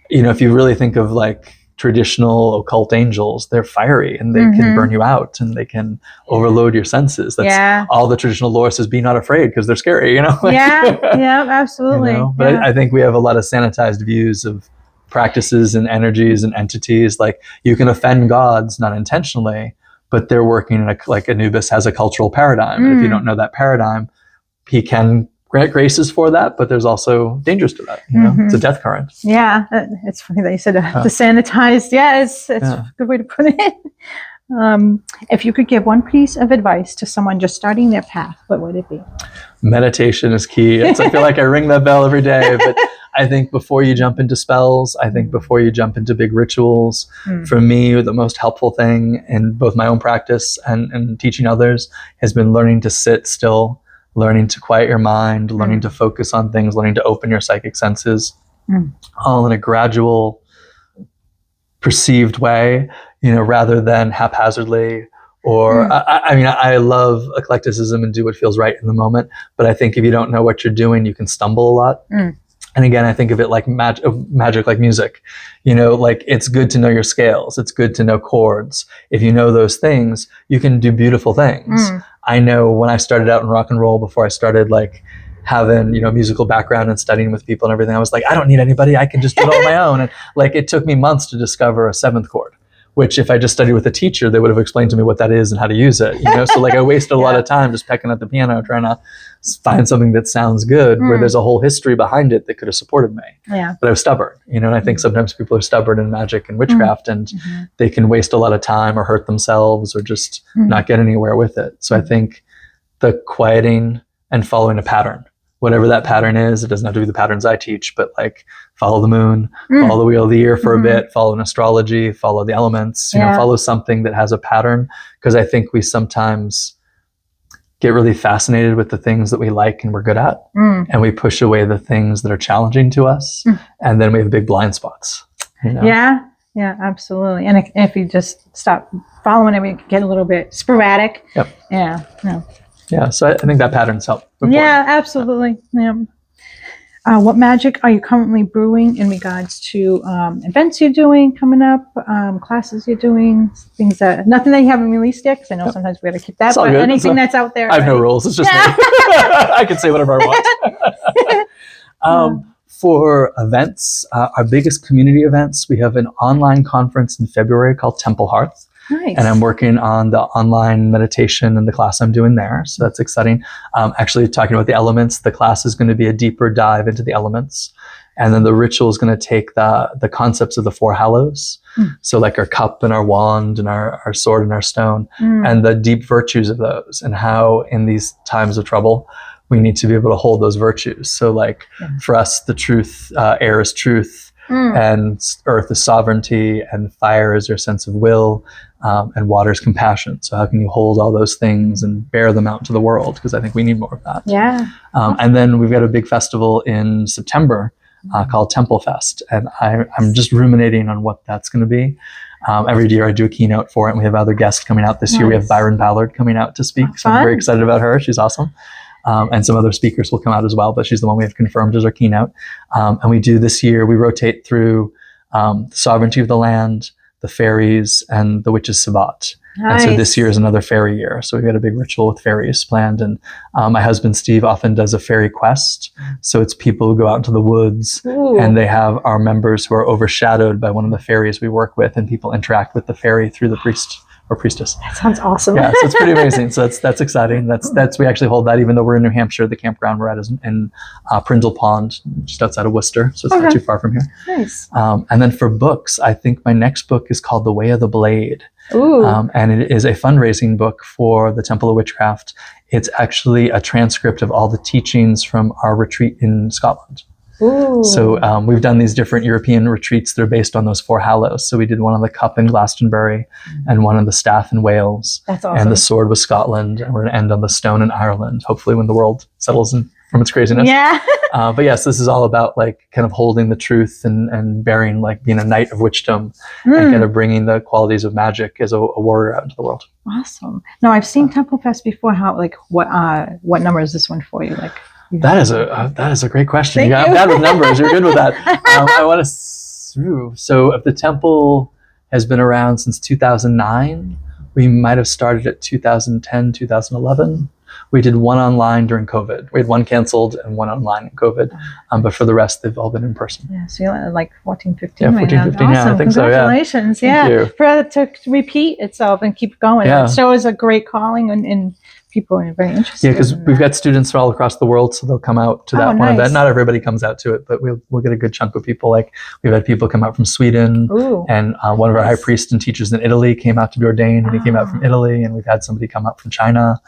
you know, if you really think of like traditional occult angels, they're fiery, and they can burn you out, and they can overload your senses. That's all the traditional lore says, be not afraid, because they're scary, you know? Absolutely. You know? But I think we have a lot of sanitized views of practices and energies and entities. Like you can offend gods, not intentionally, but they're working in like Anubis has a cultural paradigm. And if you don't know that paradigm, he can grant graces for that, but there's also dangers to that. You know, it's a death current. It's funny that you said the sanitized. It's a good way to put it. If you could give one piece of advice to someone just starting their path, what would it be? Meditation is key. I feel like I ring that bell every day, but I think before you jump into spells, I think before you jump into big rituals, for me, the most helpful thing in both my own practice and teaching others has been learning to sit still, learning to quiet your mind, learning to focus on things, learning to open your psychic senses, all in a gradual, perceived way, you know, rather than haphazardly. Or, I mean, I love eclecticism and do what feels right in the moment, but I think if you don't know what you're doing, you can stumble a lot. And again, I think of it like magic, like music. You know, like it's good to know your scales. It's good to know chords. If you know those things, you can do beautiful things. I know when I started out in rock and roll, before I started like having, you know, musical background and studying with people and everything, I was like, I don't need anybody. I can just do it all on my own. And like, it took me months to discover a seventh chord, which if I just studied with a teacher, they would have explained to me what that is and how to use it, you know? So like I wasted a lot of time just pecking at the piano, trying to find something that sounds good, where there's a whole history behind it that could have supported me. But I was stubborn, you know? And I think sometimes people are stubborn in magic and witchcraft, and they can waste a lot of time or hurt themselves or just not get anywhere with it. So I think the quieting and following a pattern, whatever that pattern is, it doesn't have to be the patterns I teach, but like follow the moon, follow the wheel of the year for a bit, follow an astrology, follow the elements, you know, follow something that has a pattern. Because I think we sometimes get really fascinated with the things that we like and we're good at, and we push away the things that are challenging to us, and then we have big blind spots. You know? Yeah, absolutely. And if you just stop following it, we get a little bit sporadic. So I think that pattern's help. Absolutely. What magic are you currently brewing in regards to events you're doing coming up, classes you're doing, things that, nothing that you haven't released yet, because I know sometimes we got to keep that, but anything that's out there. I have no rules. It's just me. I can say whatever I want. For events, our biggest community events, we have an online conference in February called Temple Hearth. Nice. And I'm working on the online meditation and the class I'm doing there. So that's exciting. Actually, talking about the elements, the class is going to be a deeper dive into the elements. And then the ritual is going to take the concepts of the four hallows. So like our cup and our wand and our sword and our stone, and the deep virtues of those, and how in these times of trouble, we need to be able to hold those virtues. So like for us, the truth, air is truth. and earth is sovereignty, and fire is your sense of will, and water is compassion. So how can you hold all those things and bear them out into the world? Because I think we need more of that. Yeah. And then we've got a big festival in September called Temple Fest, and I'm just ruminating on what that's going to be. Every year I do a keynote for it, and we have other guests coming out. This year we have Byron Ballard coming out to speak, so I'm very excited about her. She's awesome. And some other speakers will come out as well, but she's the one we have confirmed as our keynote. And we do this year, we rotate through the sovereignty of the land, the fairies, and the witches' Sabbat. Nice. And so this year is another fairy year. So we've got a big ritual with fairies planned. And my husband, Steve, often does a fairy quest. So it's people who go out into the woods and they have our members who are overshadowed by one of the fairies we work with, and people interact with the fairy through the priest or priestess. That sounds awesome. Yeah, so it's pretty amazing. So that's exciting. That's we actually hold that even though we're in New Hampshire. The campground we're at is in Prindle Pond, just outside of Worcester. So it's not too far from here. Nice. And then for books, I think my next book is called The Way of the Blade. Ooh. And it is a fundraising book for the Temple of Witchcraft. It's actually a transcript of all the teachings from our retreat in Scotland. Ooh. So we've done these different European retreats. They're based on those 4 hallows. So we did one on the cup in Glastonbury and one on the staff in Wales. That's awesome. And the sword was Scotland. And we're going to end on the stone in Ireland, hopefully when the world settles from its craziness. Yeah. But yes, this is all about like kind of holding the truth and bearing, like being a knight of witchdom and kind of bringing the qualities of magic as a warrior out into the world. Awesome. No, I've seen Temple Fest before. How, like, what number is this one for you? Like, that is a great question. Thank you. I'm bad with numbers. You're good with that. I want to. So if the temple has been around since 2009, we might have started at 2010, 2011. We did one online during COVID. We had one canceled and one online in COVID. But for the rest, they've all been in person. Yeah, so you're at like 14, 15 Yeah, right 14, now. 15, Awesome. yeah, I think so, yeah. Congratulations. Thank you. For it to repeat itself and keep going. Yeah. It shows a great calling and people are very interested. Yeah, because we've got students from all across the world, so they'll come out to that one nice. event. Not everybody comes out to it, but we'll get a good chunk of people. Like we've had people come out from Sweden, and one of our high priests and teachers in Italy came out to be ordained, and he came out from Italy, and we've had somebody come out from China.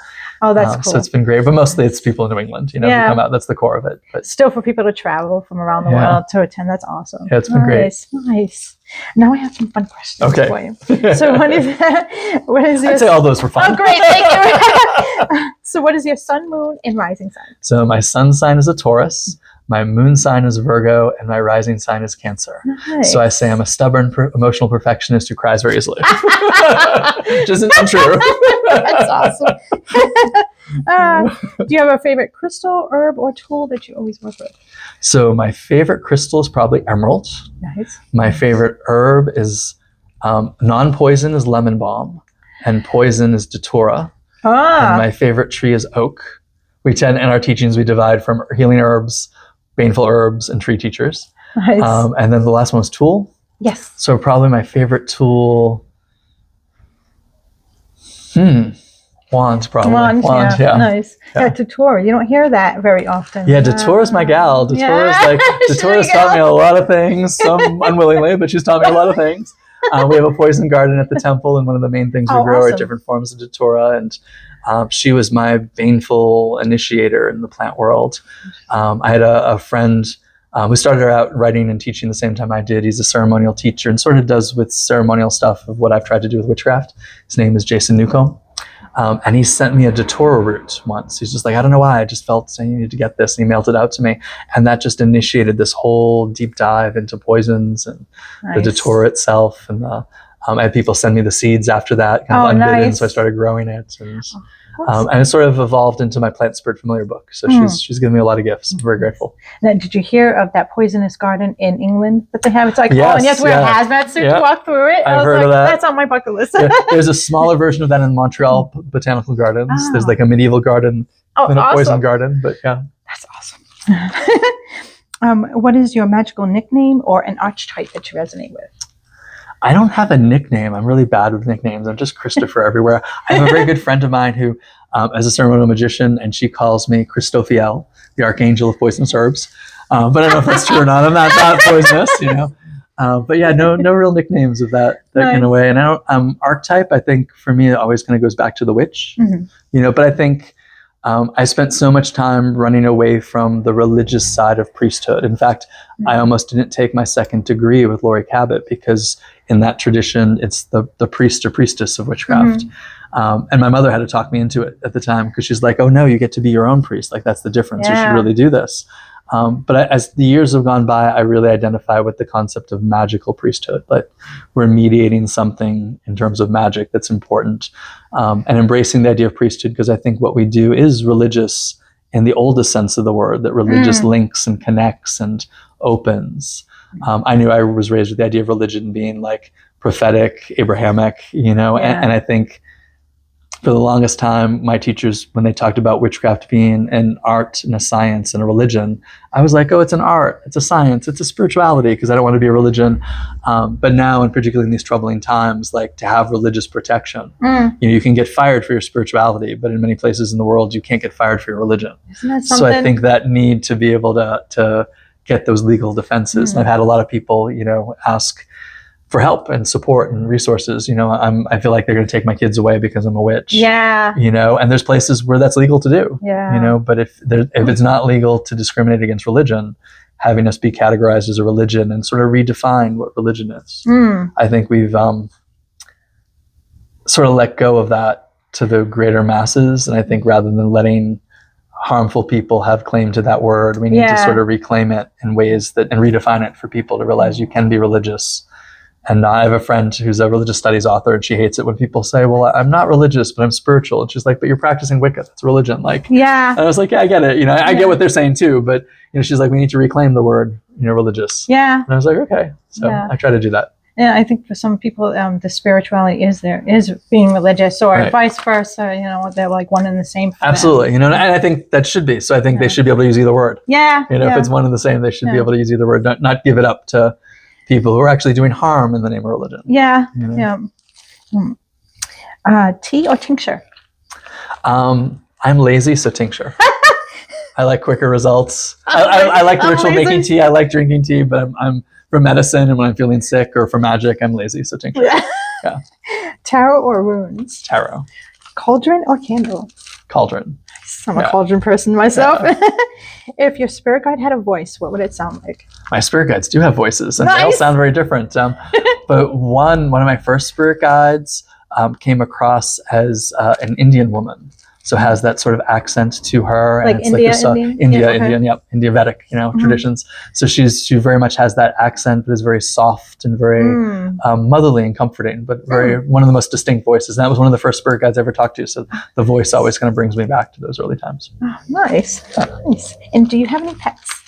Oh, that's cool. So it's been great, but mostly it's people in New England, who come out. That's the core of it. But still, for people to travel from around the world to attend, that's awesome. Yeah, it's been great. Nice. Now I have some fun questions for you. So what is your... I'd say all those were fun. Oh, great. Thank you. So what is your sun, moon, and rising sign? So my sun sign is a Taurus, my moon sign is Virgo, and my rising sign is Cancer. Nice. So I say I'm a stubborn, emotional perfectionist who cries very easily. Which isn't untrue. That's awesome. Do you have a favorite crystal, herb, or tool that you always work with? So my favorite crystal is probably emerald. Nice. My favorite herb is non-poison is lemon balm, and poison is datura. And my favorite tree is oak. We tend, in our teachings, we divide from healing herbs, baneful herbs, and tree teachers. Nice. And then the last one is tool. Yes. So probably my favorite tool, wand, probably. Wand, yeah. Nice. Yeah. Datura. You don't hear that very often. Yeah, Datura's my gal. Datura's taught me a lot of things, some unwillingly, but she's taught me a lot of things. We have a poison garden at the temple, and one of the main things we grow are different forms of datura. And she was my baneful initiator in the plant world. I had a friend who started out writing and teaching the same time I did. He's a ceremonial teacher and sort of does with ceremonial stuff of what I've tried to do with witchcraft. His name is Jason Newcomb. And he sent me a datura root once. He's just like, I don't know why, I just felt saying you need to get this. And he mailed it out to me. And that just initiated this whole deep dive into poisons and the datura itself. And I had people send me the seeds after that, kind of unbidden. Nice. So I started growing it. And it sort of evolved into my Plant Spirit Familiar book. So she's given me a lot of gifts. I'm very grateful. Now, did you hear of that poisonous garden in England that they have? It's like, and you have to wear a hazmat suit to walk through it. I've heard of that. That's on my bucket list. There's a smaller version of that in Montreal Botanical Gardens. There's like a medieval garden and a poison garden. But yeah. That's awesome. What is your magical nickname or an archetype that you resonate with? I don't have a nickname. I'm really bad with nicknames. I'm just Christopher everywhere. I have a very good friend of mine who is a ceremonial magician, and she calls me Christophiel, the archangel of poisonous herbs. But I don't know if that's true or not. I'm not poisonous, But yeah, no real nicknames of that kind of way. And archetype, I think for me, it always kind of goes back to the witch, But I think I spent so much time running away from the religious side of priesthood. In fact, I almost didn't take my second degree with Laurie Cabot because in that tradition, it's the priest or priestess of witchcraft. And my mother had to talk me into it at the time because she's like, oh no, you get to be your own priest. Like that's the difference. You should really do this. But as the years have gone by, I really identify with the concept of magical priesthood. Like we're mediating something in terms of magic that's important, and embracing the idea of priesthood, because I think what we do is religious in the oldest sense of the word, that religious links and connects and opens. I knew I was raised with the idea of religion being like prophetic, Abrahamic, and I think for the longest time, my teachers, when they talked about witchcraft being an art and a science and a religion, I was like, oh, it's an art, it's a science, it's a spirituality, because I don't want to be a religion. But now, and particularly in these troubling times, like to have religious protection, you can get fired for your spirituality, but in many places in the world, you can't get fired for your religion. Isn't that something? So I think that need to be able to get those legal defenses. And I've had a lot of people, ask for help and support and resources. I feel like they're going to take my kids away because I'm a witch. Yeah. And there's places where that's legal to do. Yeah. But if it's not legal to discriminate against religion, having us be categorized as a religion and sort of redefine what religion is, I think we've sort of let go of that to the greater masses. And I think rather than letting harmful people have claim to that word, we need to sort of reclaim it in ways and redefine it for people to realize you can be religious. And I have a friend who's a religious studies author, and she hates it when people say, well, I'm not religious, but I'm spiritual. And she's like, but you're practicing Wicca. That's religion. And I was like, yeah, I get it. I get what they're saying too. But, she's like, we need to reclaim the word, religious. Yeah. And I was like, okay. So I try to do that. Yeah, I think for some people, the spirituality is being religious, or vice versa. They're like one and the same. Absolutely. And I think that should be. So I think they should be able to use either word. Yeah. If it's one and the same, they should be able to use either word, not give it up to people who are actually doing harm in the name of religion. Yeah. Tea or tincture? I'm lazy, so tincture. I like quicker results. I like the ritual making tea. I like drinking tea, but I'm for medicine, and when I'm feeling sick or for magic, I'm lazy, so tincture. Yeah. Tarot or runes? Tarot. Cauldron or candle? Cauldron. I'm a cauldron person myself. If your spirit guide had a voice, what would it sound like? My spirit guides do have voices, and they all sound very different. But one of my first spirit guides came across as an Indian woman. So has that sort of accent to her, like and it's India, like this, Indian, India Vedic, traditions. So she very much has that accent, but is very soft and very motherly and comforting, but one of the most distinct voices. And that was one of the first spirit guides I ever talked to. So the voice always kind of brings me back to those early times. Oh, nice. And do you have any pets?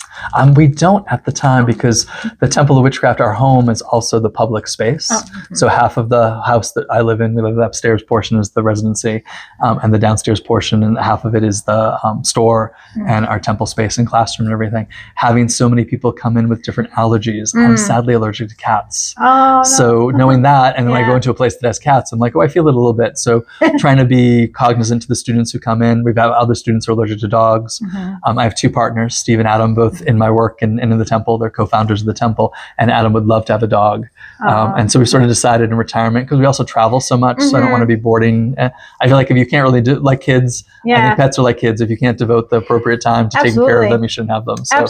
We don't at the time, because the Temple of Witchcraft, our home, is also the public space. So half of the house that I live in, we live in the upstairs portion, is the residency, and the downstairs portion, and half of it is the store and our temple space and classroom and everything. Having so many people come in with different allergies, I'm sadly allergic to cats. So knowing that, and when I go into a place that has cats, I'm like, oh, I feel it a little bit. So trying to be cognizant to the students who come in. We've had other students who are allergic to dogs. I have two partners, Steve and Adam, both in my work and in the temple. They're co-founders of the temple, and Adam would love to have a dog. And so we sort of decided in retirement, because we also travel so much, so I don't want to be boarding. I feel like if you can't really do, like kids, I think pets are like kids. If you can't devote the appropriate time to taking care of them, you shouldn't have them. So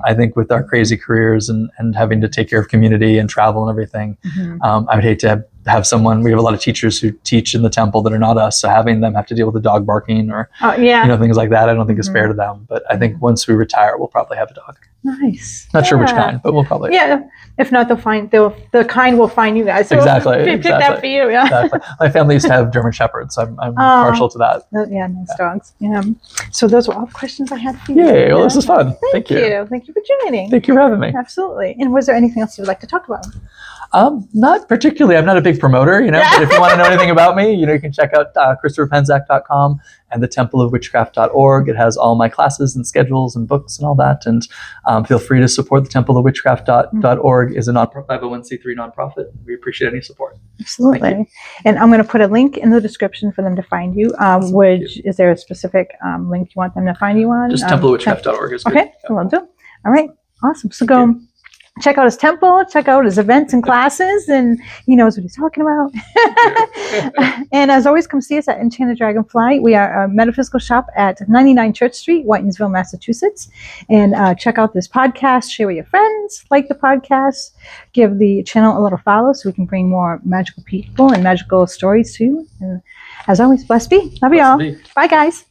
I think with our crazy careers and having to take care of community and travel and everything, I would hate to have someone. We have a lot of teachers who teach in the temple that are not us, so having them have to deal with the dog barking or things like that, I don't think is fair to them. But I think once we retire, we'll probably have a dog. Nice. Not sure which kind, but we'll probably. If not, the kind will find you guys. So Exactly. Pick that for you. Exactly. My family used to have German Shepherds, so I'm partial to that. Nice dogs. So those were all the questions I had for you. Yay! Well, this is fun. Thank you. Thank you for joining. Thank you for having me. Absolutely. And was there anything else you'd like to talk about? Not particularly. I'm not a big promoter, but if you want to know anything about me, you can check out ChristopherPenczak.com and the templeofwitchcraft.org. It has all my classes and schedules and books and all that. And feel free to support the templeofwitchcraft.org is a 501c3 nonprofit. We appreciate any support. Absolutely. And I'm going to put a link in the description for them to find you. Is there a specific link you want them to find you on? Just templeofwitchcraft.org is good. Okay, will do. All right. Awesome. So go check out his temple, check out his events and classes, and he knows what he's talking about. And as always, come see us at Enchanted Dragonfly. We are a metaphysical shop at 99 Church Street, Whitinsville, Massachusetts. And check out this podcast, share with your friends, like the podcast, give the channel a little follow so we can bring more magical people and magical stories too. And as always, blessed be. Love you all. Bye, guys.